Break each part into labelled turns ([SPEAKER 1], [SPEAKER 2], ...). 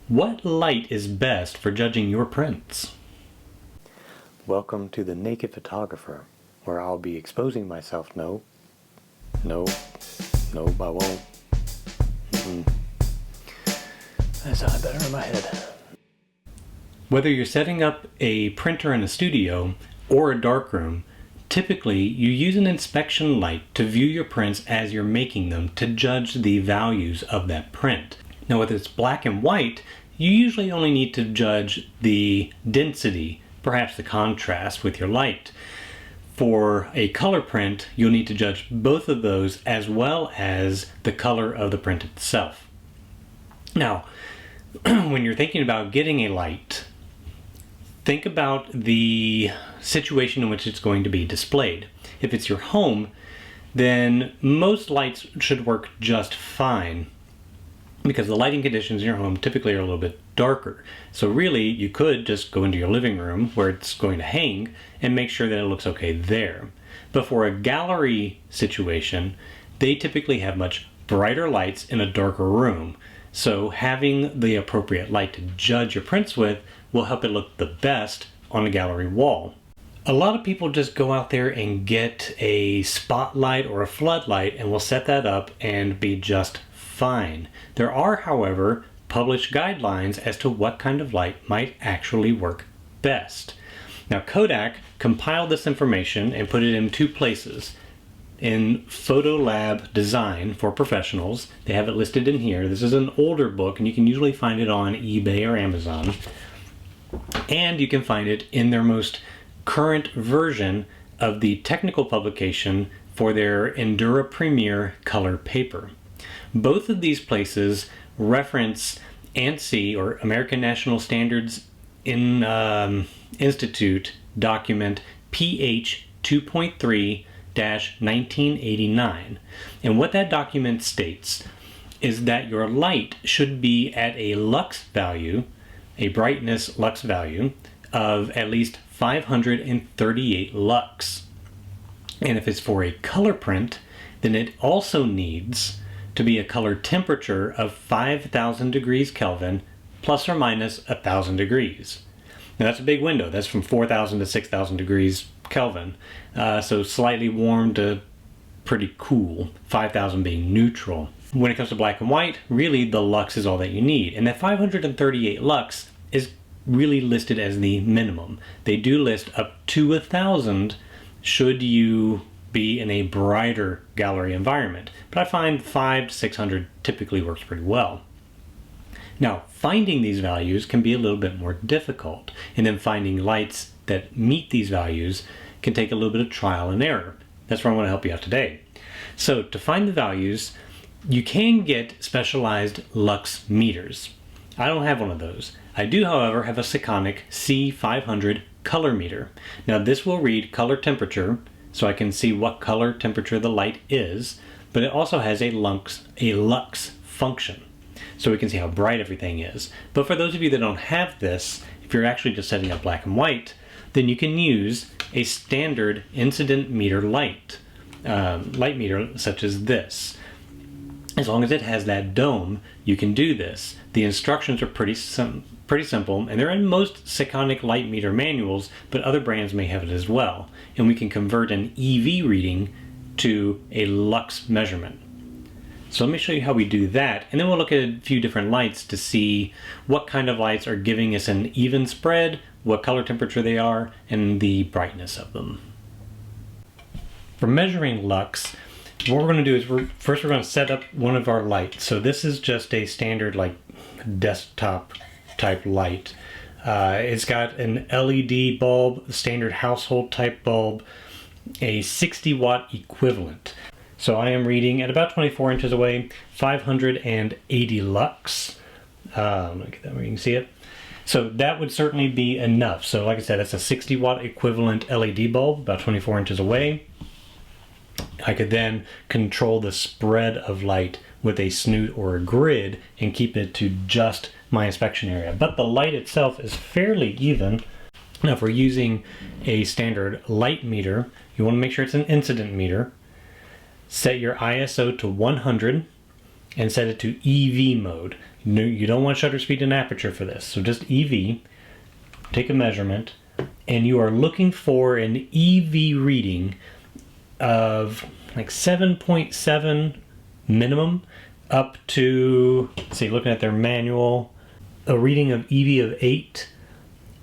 [SPEAKER 1] What light is best for judging your prints?
[SPEAKER 2] Welcome to the Naked Photographer, where I'll be exposing myself. No, I won't. That sounded better in my head.
[SPEAKER 1] Whether you're setting up a printer in a studio or a darkroom, typically you use an inspection light to view your prints as you're making them to judge the values of that print. Now, whether it's black and white, you usually only need to judge the density, perhaps the contrast with your light. For a color print, you'll need to judge both of those as well as the color of the print itself. Now, when you're thinking about getting a light, think about the situation in which it's going to be displayed. If it's your home, then most lights should work just fine, because the lighting conditions in your home typically are a little bit darker. So really, you could just go into your living room where it's going to hang and make sure that it looks okay there. But for a gallery situation, they typically have much brighter lights in a darker room. So having the appropriate light to judge your prints with will help it look the best on a gallery wall. A lot of people just go out there and get a spotlight or a floodlight and will set that up and be just fine. There are, however, published guidelines as to what kind of light might actually work best. Now, Kodak compiled this information and put it in two places. In Photo Lab Design for Professionals, they have it listed in here. This is an older book, and you can usually find it on eBay or Amazon. And you can find it in their most current version of the technical publication for their Endura Premier color paper. Both of these places reference ANSI, or American National Standards Institute document PH2.30-1989. And what that document states is that your light should be at a lux value, a brightness lux value of at least 538 lux. And if it's for a color print, then it also needs to be a color temperature of 5,000 degrees Kelvin plus or minus 1,000 degrees. Now that's a big window. That's from 4,000 to 6,000 degrees Kelvin. So slightly warm to pretty cool, 5,000 being neutral. When it comes to black and white, really the lux is all that you need. And that 538 lux is really listed as the minimum. They do list up to 1,000 should you be in a brighter gallery environment. But I find 500 to 600 typically works pretty well. Now, finding these values can be a little bit more difficult, and then finding lights that meet these values can take a little bit of trial and error. That's where I want to help you out today. So to find the values, you can get specialized lux meters. I don't have one of those. I do, however, have a Sekonic C500 color meter. Now this will read color temperature, so I can see what color temperature the light is, but it also has a lux function, so we can see how bright everything is. But for those of you that don't have this, if you're actually just setting up black and white, then you can use a standard incident meter light meter such as this. As long as it has that dome, you can do this. The instructions are pretty simple, and they're in most Sekonic light meter manuals, but other brands may have it as well. And we can convert an EV reading to a lux measurement. So let me show you how we do that, and then we'll look at a few different lights to see what kind of lights are giving us an even spread, what color temperature they are, and the brightness of them. For measuring lux, what we're going to do is first we're going to set up one of our lights. So this is just a standard like desktop type light. It's got an LED bulb, a standard household type bulb, a 60 watt equivalent. So I am reading at about 24 inches away, 580 lux. Let me get that where you can see it. So that would certainly be enough. So like I said, it's a 60 watt equivalent LED bulb, about 24 inches away. I could then control the spread of light with a snoot or a grid and keep it to just my inspection area. But the light itself is fairly even. Now if we're using a standard light meter, you want to make sure it's an incident meter. Set your ISO to 100 and set it to EV mode. You don't want shutter speed and aperture for this. So just EV, take a measurement, and you are looking for an EV reading of like 7.7 minimum up to, let's see, looking at their manual, a reading of EV of 8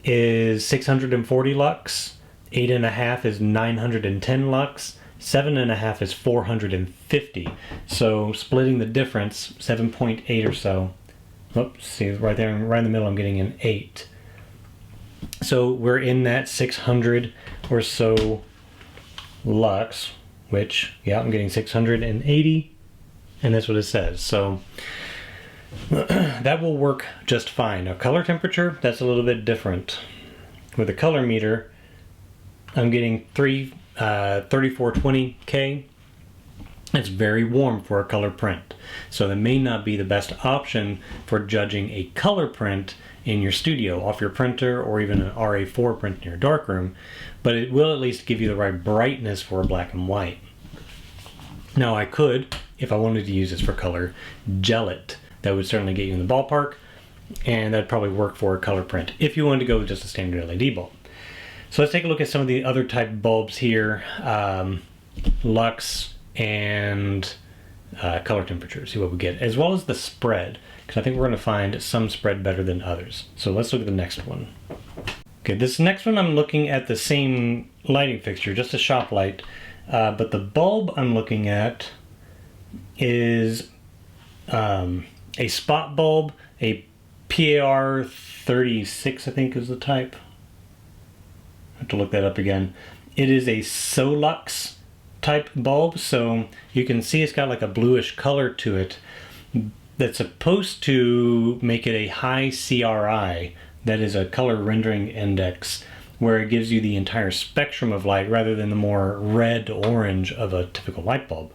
[SPEAKER 1] is 640 lux, 8.5 is 910 lux, 7.5 is 450. So splitting the difference, 7.8 or so. Oops, see right there, right in the middle, I'm getting an 8. So we're in that 600 or so lux, which, yeah, I'm getting 680, and that's what it says. So that will work just fine. Now, color temperature, that's a little bit different. With a color meter, I'm getting 3420K. It's very warm for a color print. So that may not be the best option for judging a color print in your studio off your printer, or even an RA4 print in your darkroom, but it will at least give you the right brightness for a black and white. Now I could, if I wanted to use this for color, gel it. That would certainly get you in the ballpark, and that'd probably work for a color print if you wanted to go with just a standard LED bulb. So let's take a look at some of the other type bulbs here, lux and color temperature, see what we get, as well as the spread, because I think we're going to find some spread better than others. So let's look at the next one. Okay, this next one I'm looking at the same lighting fixture, just a shop light, but the bulb I'm looking at is a spot bulb, a PAR 36 I think is the type. I have to look that up again. It is a Solux type bulb, so you can see it's got like a bluish color to it that's supposed to make it a high CRI, that is a color rendering index, where it gives you the entire spectrum of light rather than the more red orange of a typical light bulb.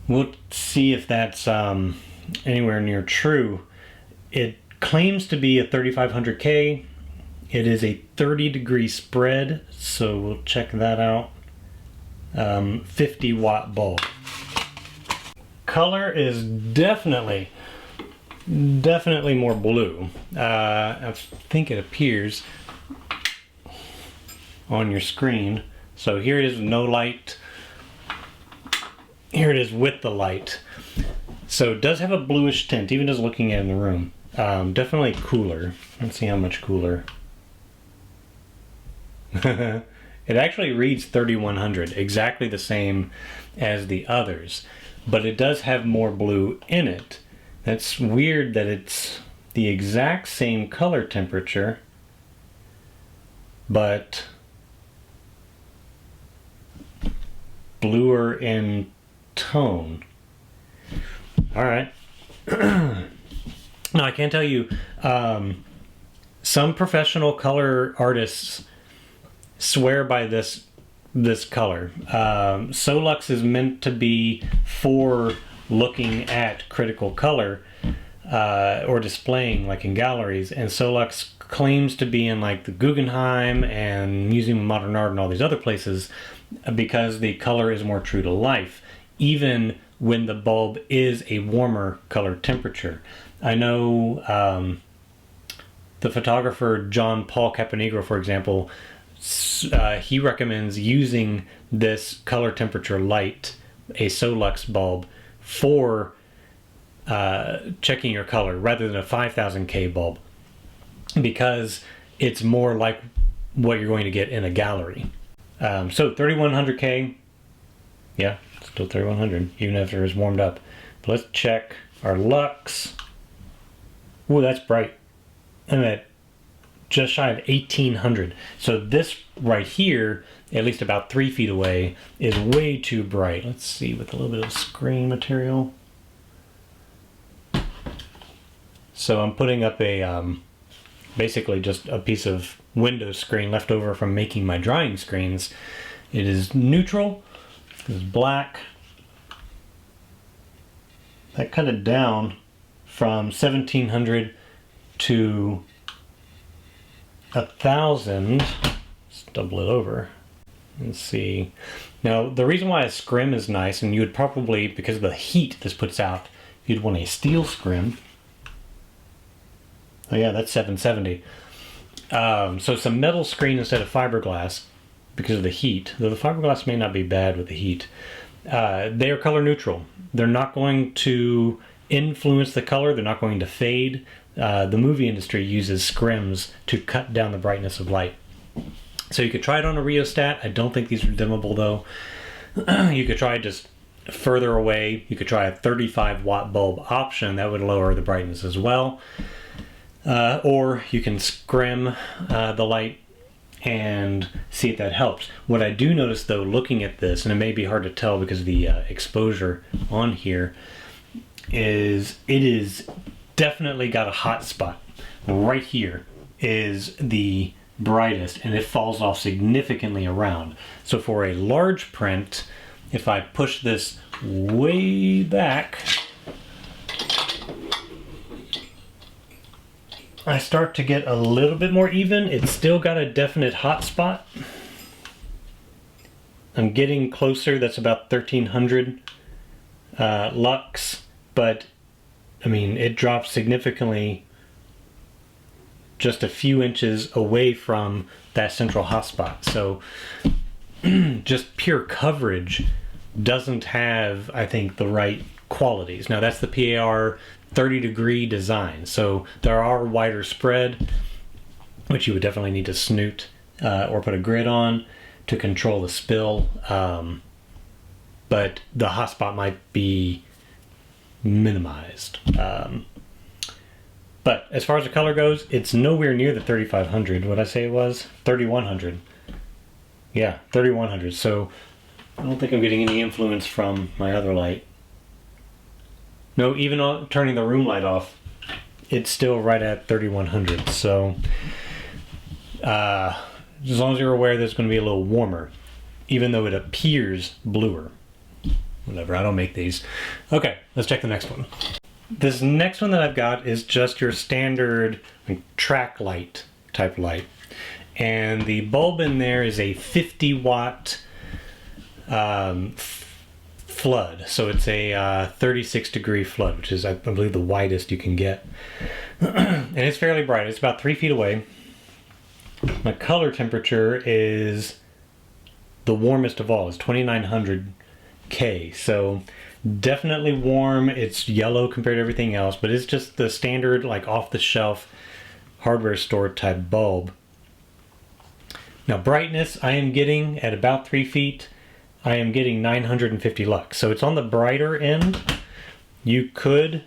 [SPEAKER 1] We'll see if that's anywhere near true. It claims to be a 3500K. It is a 30-degree spread, so we'll check that out. 50 watt bulb. Color is definitely more blue. I think it appears on your screen. So here it is with no light. Here it is with the light. So it does have a bluish tint, even just looking at it in the room. Definitely cooler. Let's see how much cooler. It actually reads 3100, exactly the same as the others, but it does have more blue in it. That's weird that it's the exact same color temperature, but bluer in tone. All right. Now I can tell you, some professional color artists swear by this color. Solux is meant to be for looking at critical color or displaying like in galleries, and Solux claims to be in like the Guggenheim and Museum of Modern Art and all these other places because the color is more true to life, even when the bulb is a warmer color temperature. I know the photographer John Paul Caponegro, for example, he recommends using this color temperature light, a Solux bulb, for checking your color rather than a 5000K bulb, because it's more like what you're going to get in a gallery. So 3100K, yeah, still 3100 even after it's warmed up. But let's check our lux. Ooh, that's bright. I'm at just shy of 1800. So this right here, at least about 3 feet away, is way too bright. Let's see with a little bit of screen material. So I'm putting up a basically just a piece of window screen left over from making my drying screens. It is neutral. It's black. That cut it down from 1700 to 1000. Let's double it over and see. Now the reason why a scrim is nice, and you would probably, because of the heat this puts out, you'd want a steel scrim. Oh yeah, that's 770. So it's a metal screen instead of fiberglass because of the heat. Though the fiberglass may not be bad with the heat. They are color neutral. They're not going to influence the color. They're not going to fade. The movie industry uses scrims to cut down the brightness of light. So you could try it on a rheostat. I don't think these are dimmable though. You could try just further away. You could try a 35 watt bulb option. That would lower the brightness as well. Or you can scrim the light and see if that helps. What I do notice though, looking at this, and it may be hard to tell because of the exposure on here, is it is definitely got a hot spot. Right here is the brightest, and it falls off significantly around. So for a large print, if I push this way back, I start to get a little bit more even. It's still got a definite hot spot. I'm getting closer. That's about 1300 lux, but I mean, it drops significantly just a few inches away from that central hotspot. So just pure coverage doesn't have, I think, the right qualities. Now that's the PAR 30-degree design, so there are wider spread, which you would definitely need to snoot or put a grid on to control the spill, but the hotspot might be minimized. But as far as the color goes, it's nowhere near the 3500. What I say it was? 3100. Yeah, 3100. So I don't think I'm getting any influence from my other light. No, even on turning the room light off, it's still right at 3100. So as long as you're aware that it's going to be a little warmer, even though it appears bluer. Whatever, I don't make these. Okay, let's check the next one. This next one that I've got is just your standard track light type light. And the bulb in there is a 50 watt flood. So it's a 36 degree flood, which is, I believe, the widest you can get. And it's fairly bright. It's about 3 feet away. My color temperature is the warmest of all. It's 2900 K. So definitely warm. It's yellow compared to everything else, but it's just the standard, like, off the shelf hardware store type bulb. Now brightness, I am getting at about 3 feet. I am getting 950 lux. So it's on the brighter end. You could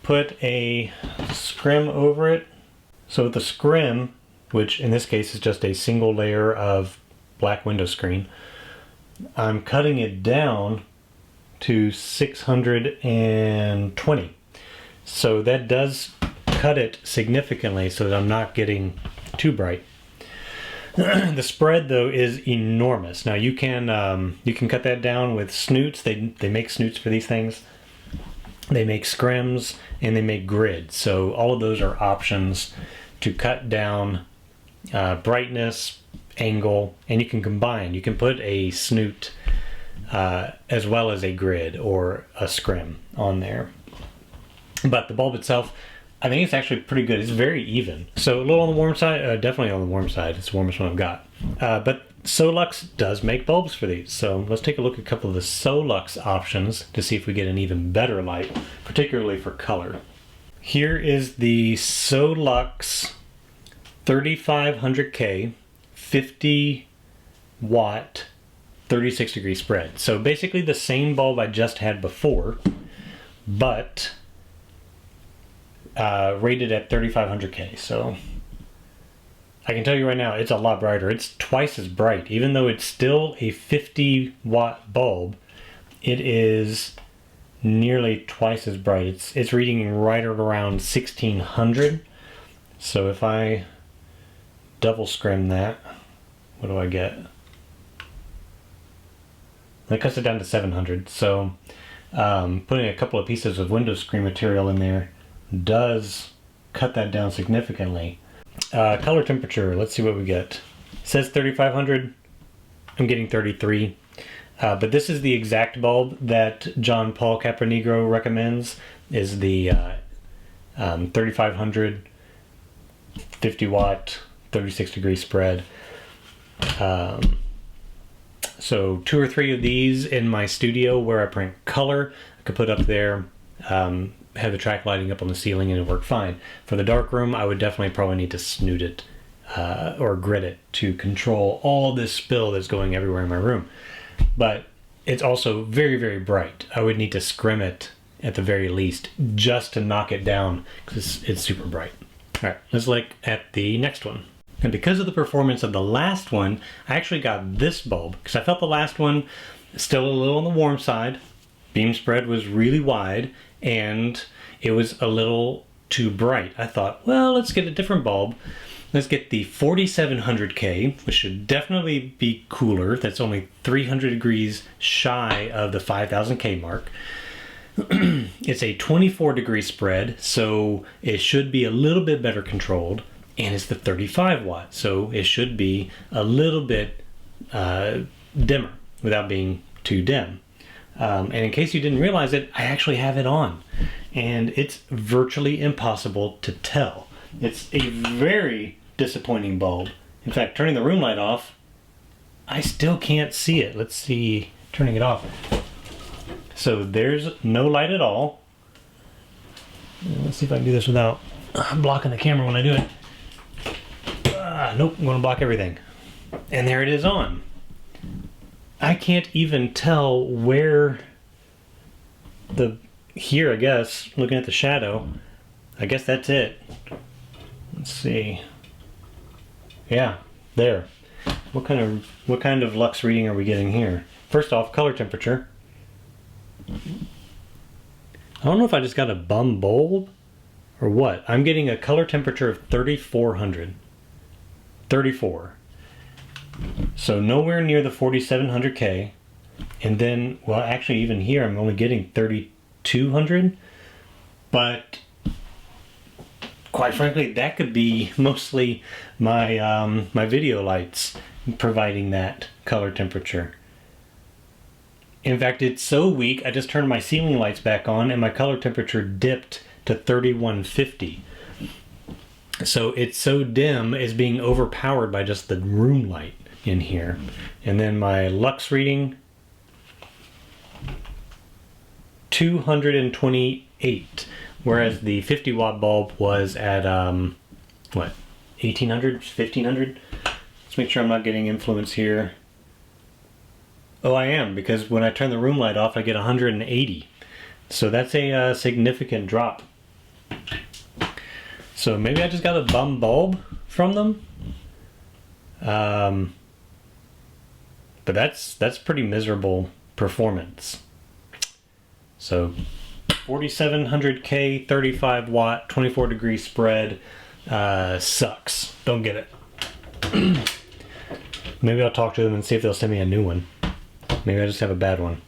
[SPEAKER 1] put a scrim over it. So with the scrim, which in this case is just a single layer of black window screen, I'm cutting it down to 620. So that does cut it significantly so that I'm not getting too bright. The spread though is enormous. Now you can cut that down with snoots. They make snoots for these things. They make scrims and they make grids. So all of those are options to cut down brightness, angle, and you can combine. You can put a snoot as well as a grid or a scrim on there. But the bulb itself, I think it's actually pretty good. It's very even. So a little on the warm side, definitely on the warm side. It's the warmest one I've got. But Solux does make bulbs for these. So let's take a look at a couple of the Solux options to see if we get an even better light, particularly for color. Here is the Solux 3500K 50 watt 36 degree spread. So basically the same bulb I just had before, but rated at 3500K. So I can tell you right now, it's a lot brighter. It's twice as bright. Even though it's still a 50 watt bulb, it is nearly twice as bright. It's reading right around 1600. So if I double scrim that, what do I get? That cuts it down to 700. So putting a couple of pieces of window screen material in there does cut that down significantly. Color temperature, let's see what we get. It says 3500. I'm getting 33. But this is the exact bulb that John Paul Capronegro recommends, is the 3500 50 watt, 36 degree spread. So 2 or 3 of these in my studio where I print color, I could put up there, have the track lighting up on the ceiling, and it worked fine. For the darkroom, I would definitely probably need to snoot it or grid it to control all this spill that's going everywhere in my room. But it's also very, very bright. I would need to scrim it at the very least just to knock it down because it's super bright. All right, let's look at the next one. And because of the performance of the last one, I actually got this bulb because I felt the last one still a little on the warm side. Beam spread was really wide and it was a little too bright. I thought, well, let's get a different bulb. Let's get the 4700K, which should definitely be cooler. That's only 300 degrees shy of the 5000K mark. It's a 24 degree spread, so it should be a little bit better controlled. And it's the 35 watt, so it should be a little bit dimmer without being too dim. And in case you didn't realize it, I actually have it on. And it's virtually impossible to tell. It's a very disappointing bulb. In fact, turning the room light off, I still can't see it. Let's see, turning it off. So there's no light at all. Let's see if I can do this without blocking the camera when I do it. Nope, I'm going to block everything. And there it is on. I can't even tell where here, I guess, looking at the shadow, I guess that's it. Let's see. Yeah, there. What kind of lux reading are we getting here? First off, color temperature. I don't know if I just got a bum bulb or what. I'm getting a color temperature of 3400. 34. So nowhere near the 4700K. And then, well, actually even here I'm only getting 3200. But quite frankly, that could be mostly my my video lights providing that color temperature. In fact, it's so weak, I just turned my ceiling lights back on and my color temperature dipped to 3150. So it's so dim, it's being overpowered by just the room light in here. And then my lux reading, 228, whereas the 50 watt bulb was at, what, 1800, 1500? Let's make sure I'm not getting influence here. Oh, I am, because when I turn the room light off, I get 180. So that's a significant drop. So maybe I just got a bum bulb from them. But that's pretty miserable performance. So 4700K, 35 watt, 24 degree spread, sucks. Don't get it. Maybe I'll talk to them and see if they'll send me a new one. Maybe I just have a bad one.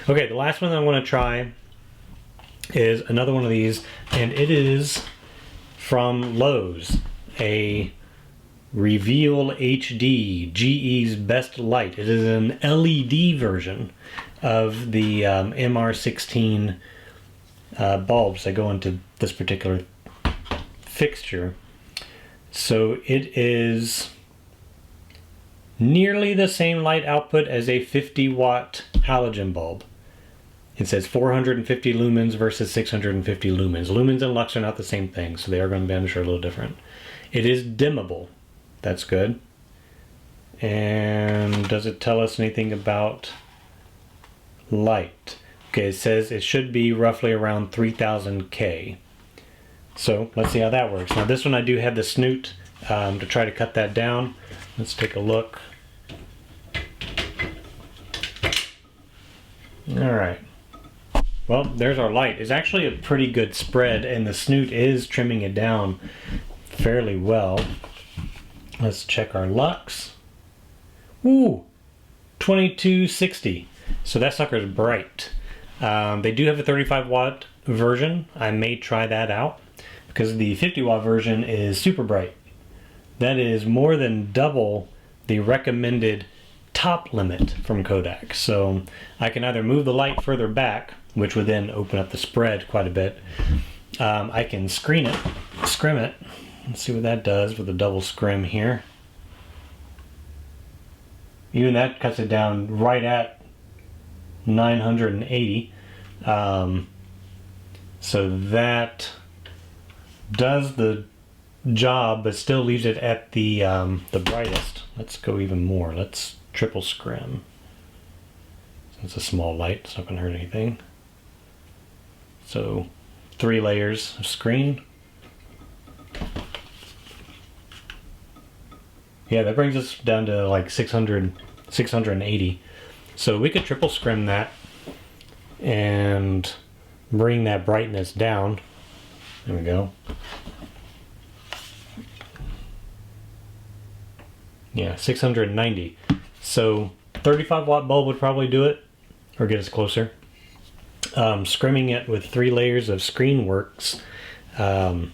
[SPEAKER 1] Okay, the last one that I want to try is another one of these, and it is from Lowe's, a Reveal HD, GE's best light. It is an LED version of the MR16 bulbs that go into this particular fixture. So it is nearly the same light output as a 50 watt halogen bulb. It says 450 lumens versus 650 lumens. Lumens and lux are not the same thing, so they are going to be, I'm sure, a little different. It is dimmable. That's good. And does it tell us anything about light? Okay, it says it should be roughly around 3000K. So let's see how that works. Now this one I do have the snoot to try to cut that down. Let's take a look. Alright. Well, there's our light. It's actually a pretty good spread, and the snoot is trimming it down fairly well. Let's check our lux. Ooh, 2260. So that sucker's bright. They do have a 35 watt version. I may try that out because the 50 watt version is super bright. That is more than double the recommended top limit from Kodak. So I can either move the light further back, which would then open up the spread quite a bit. I can scrim it. Let's see what that does with the double scrim here. Even that cuts it down right at 980. So that does the job, but still leaves it at the brightest. Let's go even more. Let's triple scrim. It's a small light, it's not going to hurt anything. So 3 layers of screen. Yeah, that brings us down to like 680. So we could triple scrim that and bring that brightness down. There we go. Yeah, 690. So 35 watt bulb would probably do it, or get us closer. Scrimming it with 3 layers of screen works. And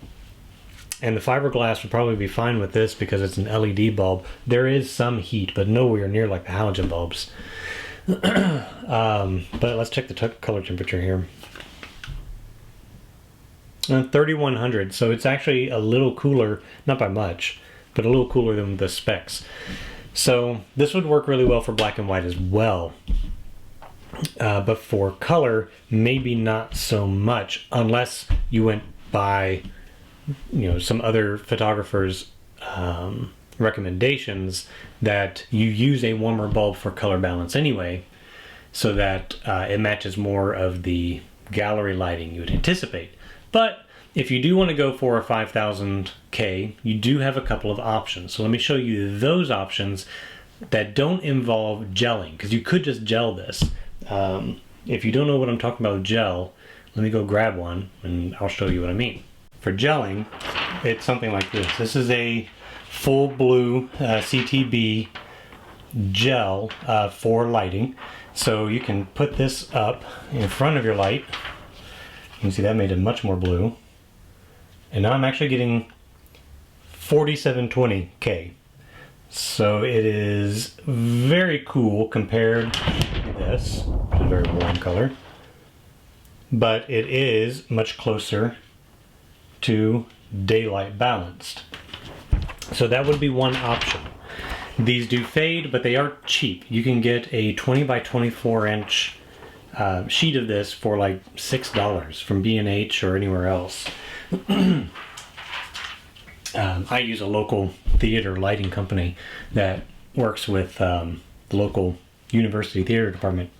[SPEAKER 1] the fiberglass would probably be fine with this because it's an LED bulb. There is some heat, but nowhere near like the halogen bulbs. But let's check the color temperature here. 3100, so it's actually a little cooler, not by much, but a little cooler than the specs. So this would work really well for black and white as well. But for color, maybe not so much, unless you went by some other photographers' recommendations that you use a warmer bulb for color balance anyway, so that it matches more of the gallery lighting you would anticipate. But if you do want to go for a 5000K, you do have a couple of options. So let me show you those options that don't involve gelling, because you could just gel this. If you don't know what I'm talking about with gel, let me go grab one and I'll show you what I mean. For gelling, it's something like this. This is a full blue CTB gel for lighting. So you can put this up in front of your light. You can see that made it much more blue. And now I'm actually getting 4720K. So it is very cool compared to this, which is a very warm color. But it is much closer to daylight balanced. So that would be one option. These do fade, but they are cheap. You can get a 20 by 24 inch sheet of this for like $6 from B&H or anywhere else. I use a local theater lighting company that works with the local university theater department.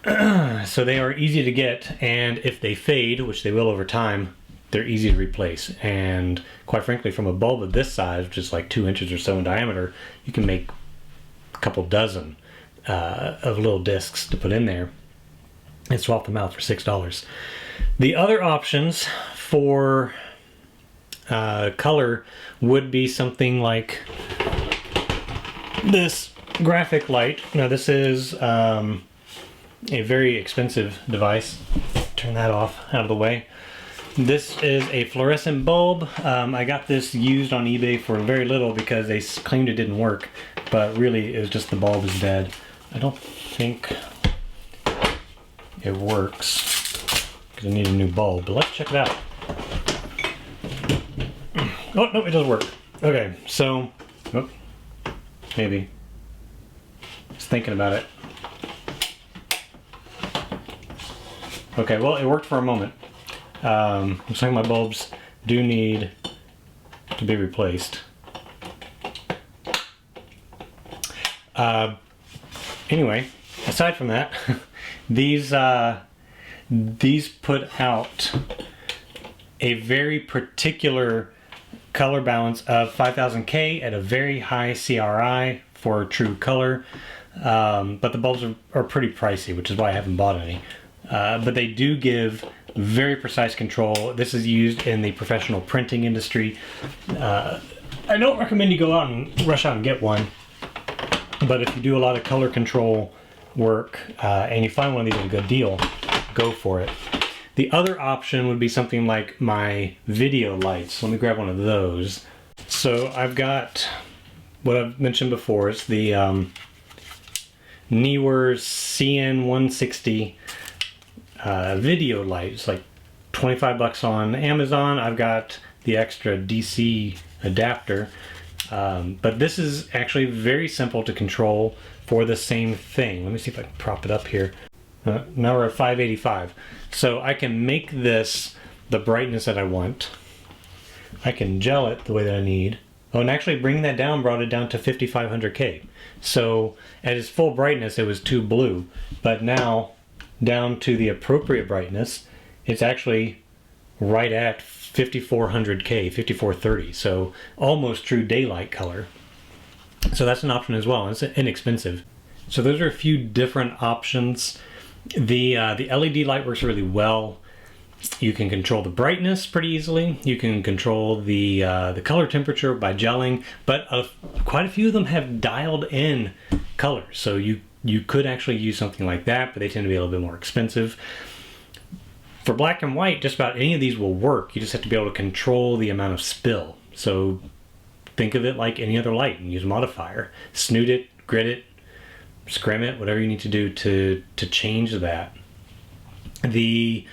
[SPEAKER 1] So they are easy to get, and if they fade, which they will over time, they're easy to replace. And quite frankly, from a bulb of this size, which is like 2 inches or so in diameter, you can make a couple dozen of little discs to put in there and swap them out for $6. The other options for color would be something like this graphic light. Now this is a very expensive device. Turn that off out of the way. This is a fluorescent bulb. I got this used on eBay for very little because they claimed it didn't work, but really it was just the bulb is dead. I don't think it works because I need a new bulb, but let's check it out. Oh, no, it does work. Okay, so, oh, maybe. Just thinking about it. Okay, well, it worked for a moment. Looks like my bulbs do need to be replaced. Anyway, aside from that, these put out a very particular color balance of 5000K at a very high CRI for true color, but the bulbs are pretty pricey, which is why I haven't bought any. But they do give very precise control. This is used in the professional printing industry. I don't recommend you go out and rush out and get one, but if you do a lot of color control work and you find one of these at a good deal, go for it. The other option would be something like my video lights. Let me grab one of those. So I've got what I've mentioned before. It's the Neewer CN160 video light. It's like 25 bucks on Amazon. I've got the extra DC adapter. But this is actually very simple to control for the same thing. Let me see if I can prop it up here. Now we're at 585. So I can make this the brightness that I want. I can gel it the way that I need. Oh, and actually bringing that down brought it down to 5500K. So at its full brightness, it was too blue. But now, down to the appropriate brightness, it's actually right at 5400K, 5430. So almost true daylight color. So that's an option as well. It's inexpensive. So those are a few different options. The LED light works really well. You can control the brightness pretty easily. You can control the color temperature by gelling, but quite a few of them have dialed in colors. So you could actually use something like that, but they tend to be a little bit more expensive. For black and white, just about any of these will work. You just have to be able to control the amount of spill. So think of it like any other light and use a modifier. Snoot it, grit it, scrim it, whatever you need to do to change that. The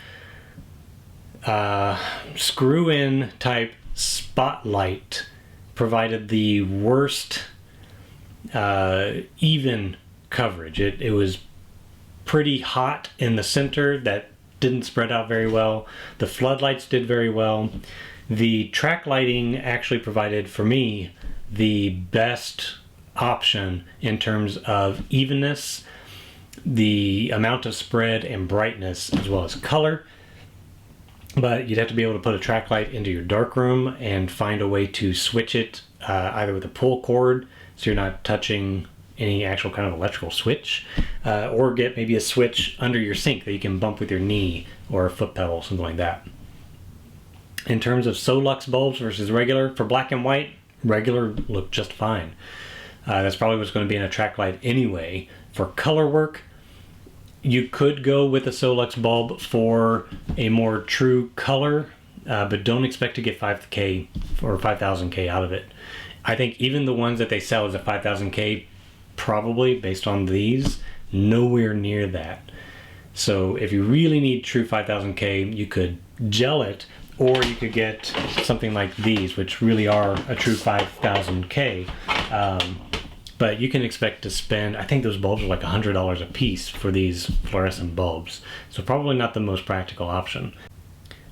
[SPEAKER 1] screw-in type spotlight provided the worst even coverage. It was pretty hot in the center that didn't spread out very well. The floodlights did very well. The track lighting actually provided for me the best option in terms of evenness, the amount of spread and brightness, as well as color. But you'd have to be able to put a track light into your darkroom and find a way to switch it either with a pull cord, so you're not touching any actual kind of electrical switch, or get maybe a switch under your sink that you can bump with your knee or a foot pedal, something like that. In terms of Solux bulbs versus regular, for black and white, regular look just fine. That's probably what's going to be in a track light anyway. For color work, you could go with a Solux bulb for a more true color, but don't expect to get 5K or 5000K out of it. I think even the ones that they sell as a 5000K, probably based on these, nowhere near that. So if you really need true 5000K, you could gel it, or you could get something like these, which really are a true 5000K. But you can expect to spend, I think those bulbs are like $100 a piece for these fluorescent bulbs. So probably not the most practical option.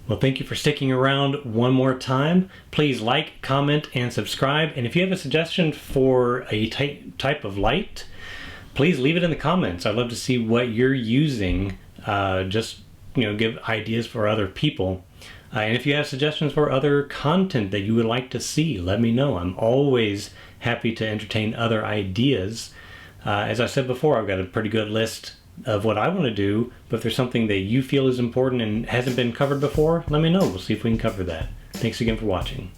[SPEAKER 1] Well, thank you for sticking around one more time. Please like, comment, and subscribe. And if you have a suggestion for a type of light, please leave it in the comments. I'd love to see what you're using. Just, give ideas for other people. And if you have suggestions for other content that you would like to see, let me know. I'm always happy to entertain other ideas. As I said before, I've got a pretty good list of what I want to do, but if there's something that you feel is important and hasn't been covered before, let me know. We'll see if we can cover that. Thanks again for watching.